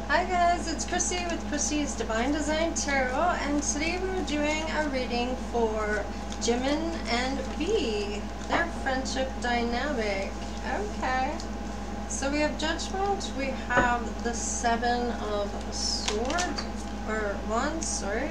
Hi guys, it's Chrissie with Chrissie's Divine Design Tarot, and today we're doing a reading for Jimin and V, their friendship dynamic. Okay, so we have Judgment, we have the Seven of Swords, or Wands, sorry.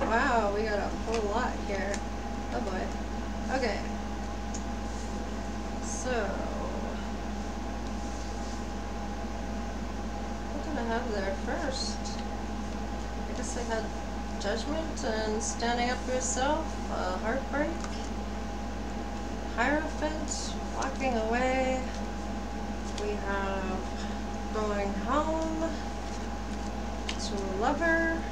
Wow, we got a whole lot here. Oh boy. Okay, so I have there first. I guess I had Judgment and Standing Up for Yourself, Heartbreak, Hierophant, Walking Away. We have Going Home, To Lover.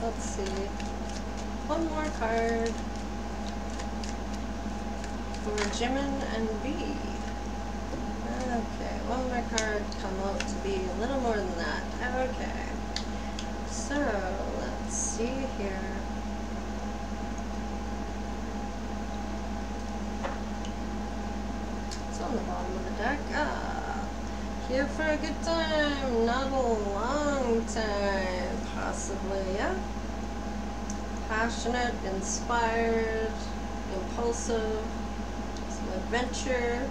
Let's see. One more card for Jimin and V. Okay, one more card come out to be a little more than that. Okay, so let's see here. It's on the bottom of the deck. Here for a good time, not a long time, possibly, yeah? Passionate, inspired, impulsive, some adventure.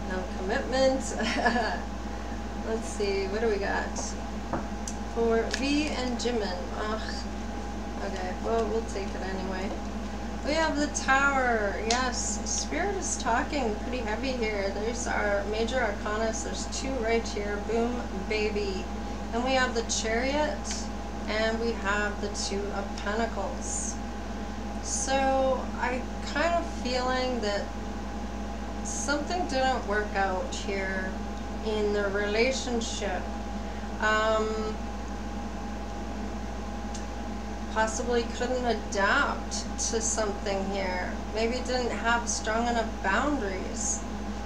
No commitment. Let's see, what do we got for V and Jimin? Ugh. Okay, well, we'll take it anyway. We have the Tower. Yes, Spirit is talking pretty heavy here. There's our major arcana. There's two right here. Boom, baby. And we have the Chariot, and we have the Two of Pentacles. So I'm kind of feeling that something didn't work out here in the relationship. Possibly couldn't adapt to something here. Maybe didn't have strong enough boundaries.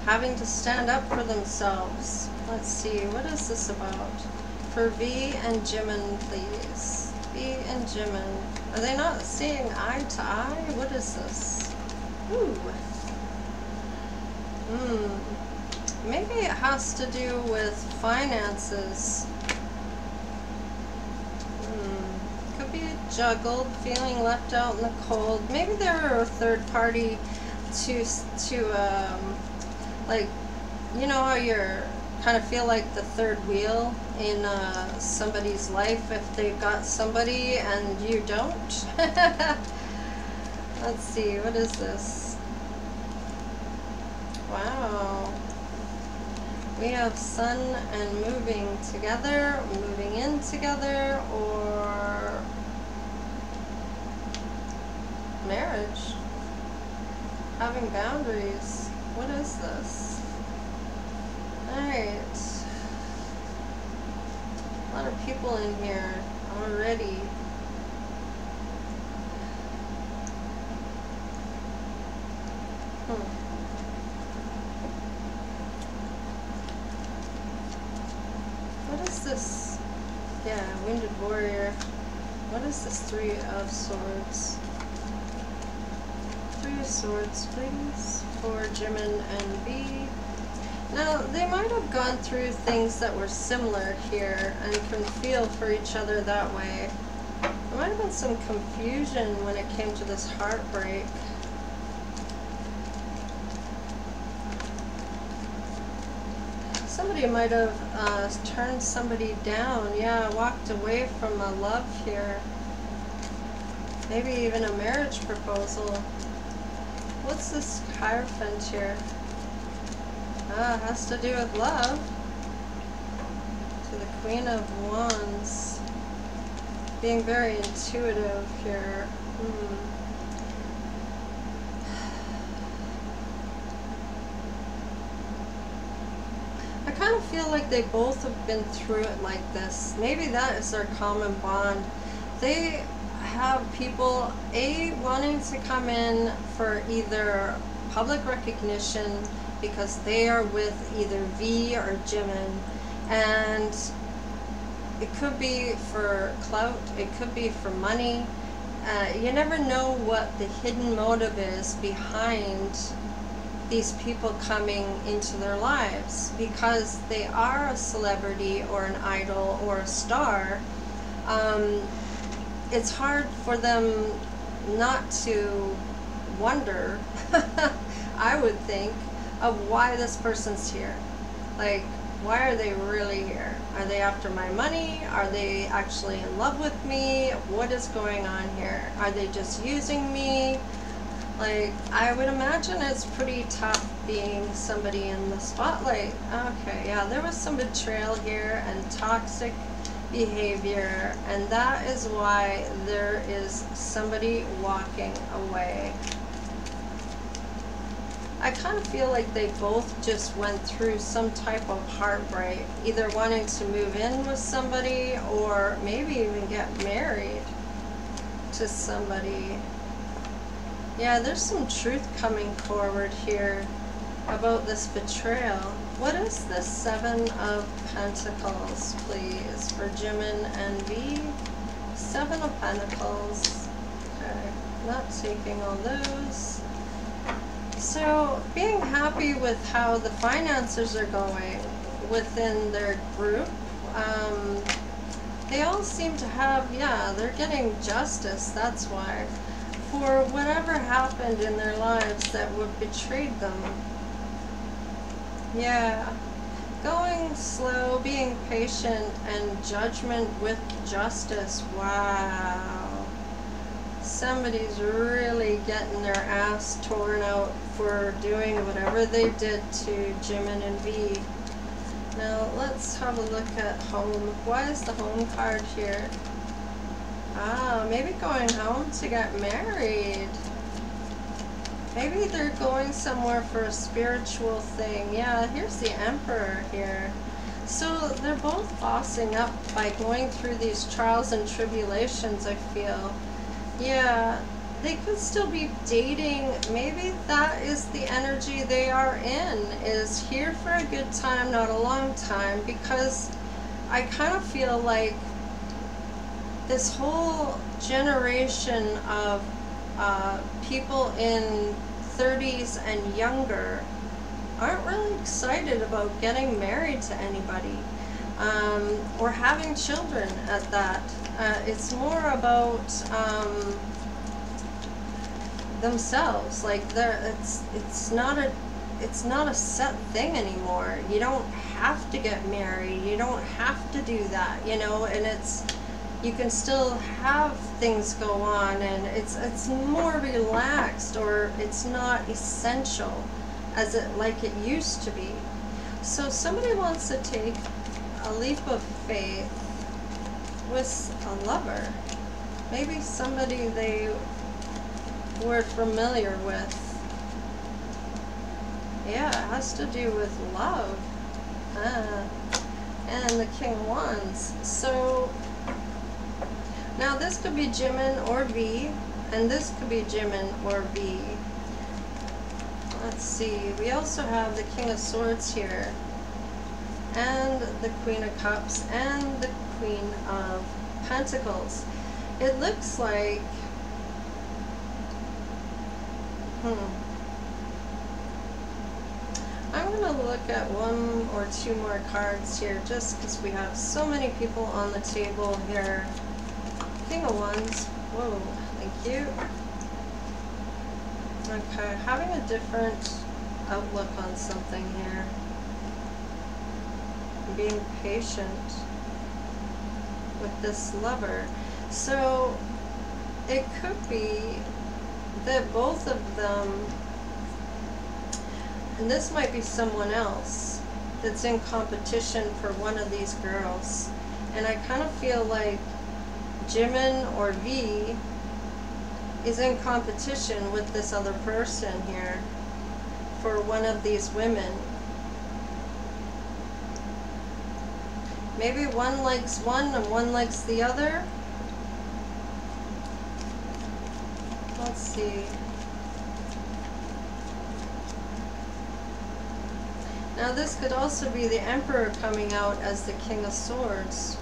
Having to stand up for themselves. Let's see, what is this about? For V and Jimin, please. V and Jimin. Are they not seeing eye to eye? What is this? Ooh. Maybe it has to do with finances. Could be juggled, feeling left out in the cold. Maybe they're a third party to like, you know how you're kind of feel like the third wheel in somebody's life if they've got somebody and you don't? Let's see, what is this? Wow. We have sun and moving together, moving in together, or marriage. Having boundaries. What is this? Alright. A lot of people in here already. What is this? Yeah, Wounded Warrior. What is this Three of Swords? Three of Swords, please, for Jimin and V. Now, they might have gone through things that were similar here and can feel for each other that way. There might have been some confusion when it came to this heartbreak. Somebody might have turned somebody down. Yeah, walked away from a love here. Maybe even a marriage proposal. What's this Hierophant here? Has to do with love. To the Queen of Wands. Being very intuitive here. I kind of feel like they both have been through it like this. Maybe that is their common bond. They have people, wanting to come in for either public recognition because they are with either V or Jimin, and it could be for clout, it could be for money, You never know what the hidden motive is behind these people coming into their lives because they are a celebrity or an idol or a star. It's hard for them not to wonder, I would think, of why this person's here. Like, why are they really here? Are they after my money? Are they actually in love with me? What is going on here? Are they just using me? Like, I would imagine it's pretty tough being somebody in the spotlight. Okay, yeah, there was some betrayal here and toxic behavior, and that is why there is somebody walking away. I kind of feel like they both just went through some type of heartbreak, either wanting to move in with somebody or maybe even get married to somebody. Yeah, there's some truth coming forward here about this betrayal. What is the 7 of Pentacles, please, for Jimin and V? 7 of Pentacles. Okay, not taking all those. So, being happy with how the finances are going within their group. They all seem to have, yeah, they're getting justice, that's why. For whatever happened in their lives that would betrayed them. Yeah. Going slow, being patient, and judgment with justice. Wow. Somebody's really getting their ass torn out for doing whatever they did to Jimin and V. Now, let's have a look at home. Why is the home card here? Ah, maybe going home to get married. Maybe they're going somewhere for a spiritual thing. Yeah, here's the Emperor here. So they're both bossing up by going through these trials and tribulations, I feel. Yeah, they could still be dating. Maybe that is the energy they are in, is here for a good time, not a long time, because I kind of feel like this whole generation of people in 30s and younger aren't really excited about getting married to anybody, or having children at that. It's more about themselves. Like, it's not a set thing anymore. You don't have to get married. You don't have to do that, you know. And you can still have things go on, and it's more relaxed, or it's not essential as like it used to be. So somebody wants to take a leap of faith with a lover. Maybe somebody they were familiar with. Yeah, it has to do with love. And the King of Wands. So now this could be Jimin or V, and this could be Jimin or V. Let's see, we also have the King of Swords here, and the Queen of Cups, and the Queen of Pentacles. It looks like, I'm going to look at 1 or 2 more cards here, just because we have so many people on the table here. King of Wands. Whoa, thank you. Okay, having a different outlook on something here. Being patient with this lover. So it could be that both of them, and this might be someone else that's in competition for one of these girls. And I kind of feel like Jimin or V is in competition with this other person here for one of these women. Maybe one likes one and one likes the other. Let's see. Now this could also be the Emperor coming out as the King of Swords,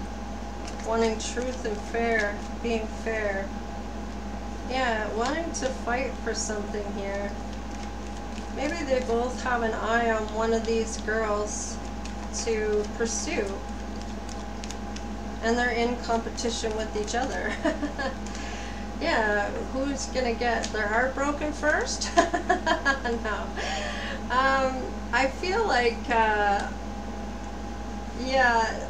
wanting truth and fair, being fair. Yeah, wanting to fight for something here. maybe they both have an eye on one of these girls to pursue. And they're in competition with each other. Yeah, who's gonna get their heart broken first? No. I feel like, yeah,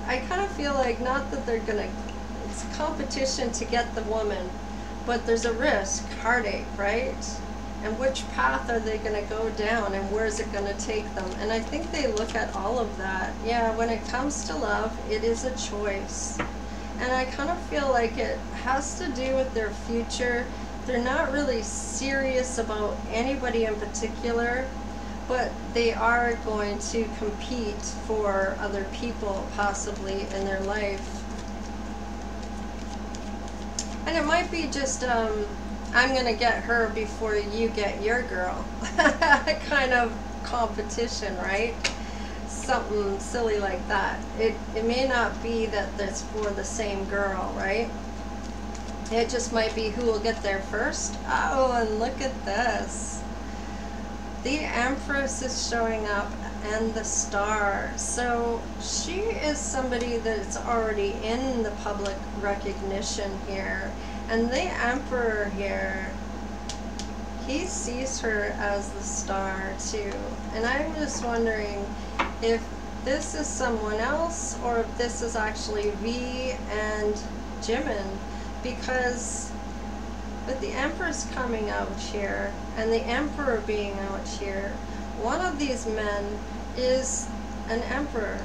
I kind of feel like not that they're gonna, it's competition to get the woman, but there's a risk, heartache, right? And which path are they going to go down, and where is it going to take them? And I think they look at all of that. Yeah, when it comes to love, it is a choice. And I kind of feel like it has to do with their future. They're not really serious about anybody in particular, but they are going to compete for other people possibly in their life. And it might be just, I'm going to get her before you get your girl kind of competition, right? Something silly like that. It may not be that that's for the same girl, right? It just might be who will get there first. Oh, and look at this. The Empress is showing up, and the Star. So she is somebody that's already in the public recognition here. And the Emperor here, he sees her as the Star too. And I'm just wondering if this is someone else or if this is actually V and Jimin, because with the Empress coming out here and the Emperor being out here, one of these men is an Emperor.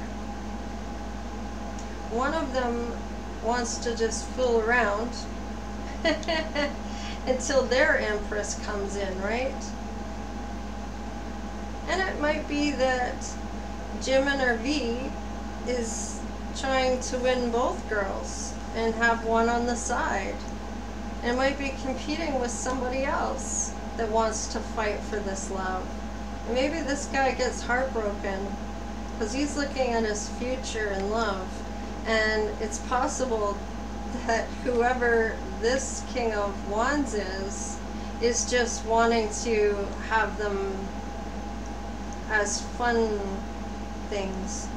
One of them wants to just fool around until their Empress comes in, right? And it might be that Jimin or V is trying to win both girls and have one on the side. And it might be competing with somebody else that wants to fight for this love. And maybe this guy gets heartbroken because he's looking at his future in love. And it's possible that whoever this King of Wands is just wanting to have them as fun things.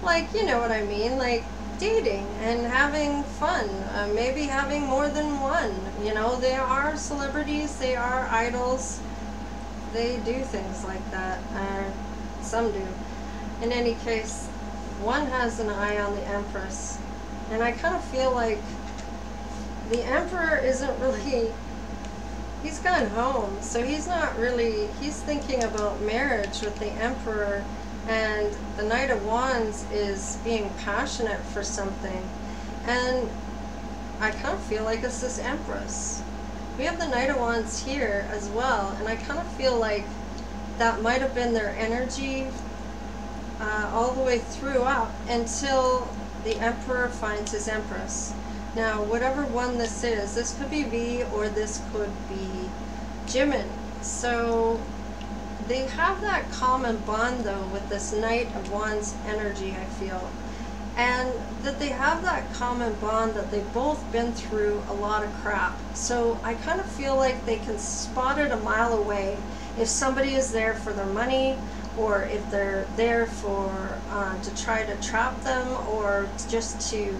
Like, you know what I mean, like dating and having fun, maybe having more than one. You know, they are celebrities, they are idols, they do things like that, some do. In any case, one has an eye on the Empress, and I kind of feel like the Emperor isn't really, he's gone home, so he's not really, he's thinking about marriage with the Emperor, and the Knight of Wands is being passionate for something. And I kind of feel like it's this Empress. We have the Knight of Wands here as well, and I kind of feel like that might have been their energy all the way through up until the Emperor finds his Empress. Now, whatever one this is, this could be V or this could be Jimin. So they have that common bond though with this Knight of Wands energy, I feel. And that they have that common bond that they've both been through a lot of crap. So I kind of feel like they can spot it a mile away if somebody is there for their money, or if they're there for to try to trap them, or just to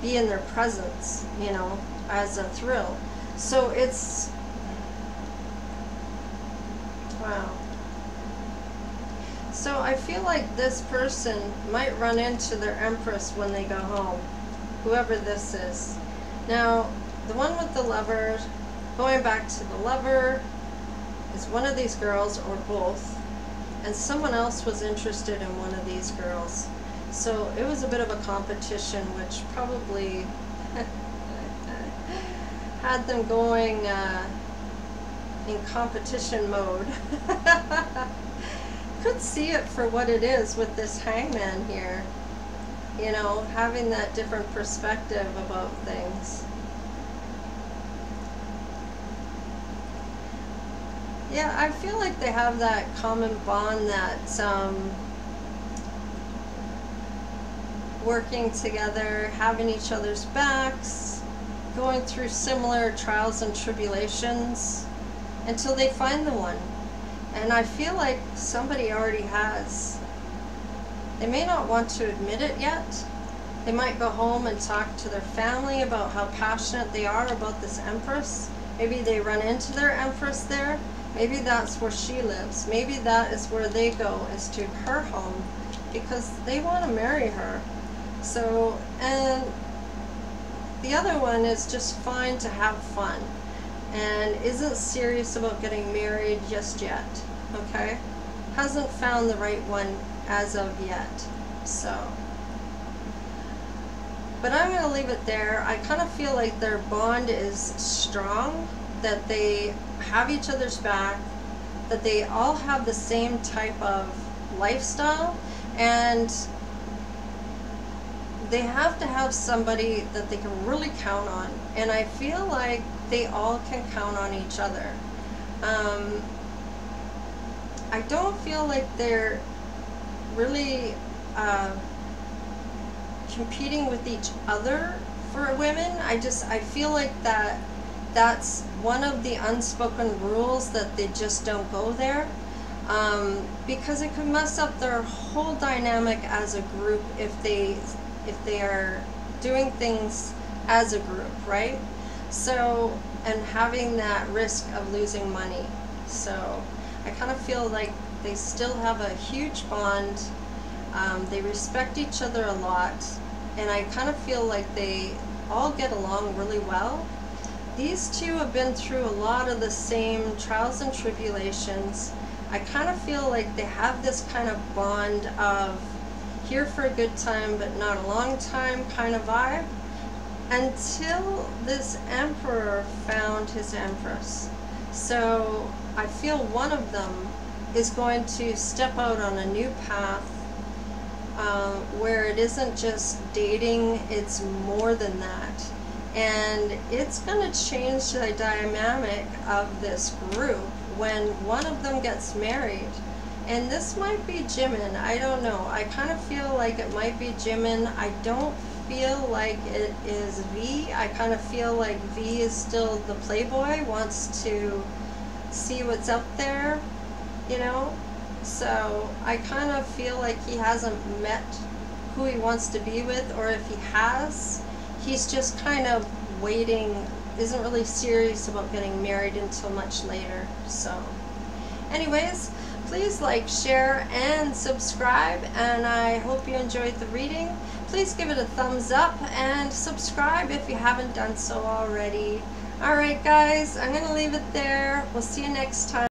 be in their presence, you know, as a thrill. So it's, wow. So I feel like this person might run into their Empress when they go home, whoever this is. Now, the one with the lover, going back to the lover, is one of these girls or both, and someone else was interested in one of these girls. So it was a bit of a competition, which probably had them going in competition mode. Could see it for what it is with this Hangman here. You know, having that different perspective about things. Yeah, I feel like they have that common bond, that working together, having each other's backs, going through similar trials and tribulations, until they find the one. And I feel like somebody already has. They may not want to admit it yet. They might go home and talk to their family about how passionate they are about this Empress. Maybe they run into their Empress there. Maybe that's where she lives. Maybe that is where they go, is to her home, because they want to marry her. So, and the other one is just fine to have fun and isn't serious about getting married just yet, okay? Hasn't found the right one as of yet, so. But I'm going to leave it there. I kind of feel like their bond is strong, that they have each other's back, that they all have the same type of lifestyle, and they have to have somebody that they can really count on. And I feel like they all can count on each other. I don't feel like they're really competing with each other for women. I feel like that's one of the unspoken rules, that they just don't go there, because it could mess up their whole dynamic as a group if they are doing things as a group, right? So, and having that risk of losing money. So I kind of feel like they still have a huge bond. They respect each other a lot, and I kind of feel like they all get along really well. These two have been through a lot of the same trials and tribulations. I kind of feel like they have this kind of bond of here for a good time but not a long time kind of vibe, until this Emperor found his Empress. So I feel one of them is going to step out on a new path, where it isn't just dating, it's more than that. And it's going to change the dynamic of this group when one of them gets married. And this might be Jimin, I don't know. I kind of feel like it might be Jimin. I don't feel like it is V. I kind of feel like V is still the playboy, wants to see what's up there, you know? So I kind of feel like he hasn't met who he wants to be with, or if he has, he's just kind of waiting, isn't really serious about getting married until much later. So anyways, please like, share, and subscribe, and I hope you enjoyed the reading. Please give it a thumbs up and subscribe if you haven't done so already. Alright guys, I'm going to leave it there. We'll see you next time.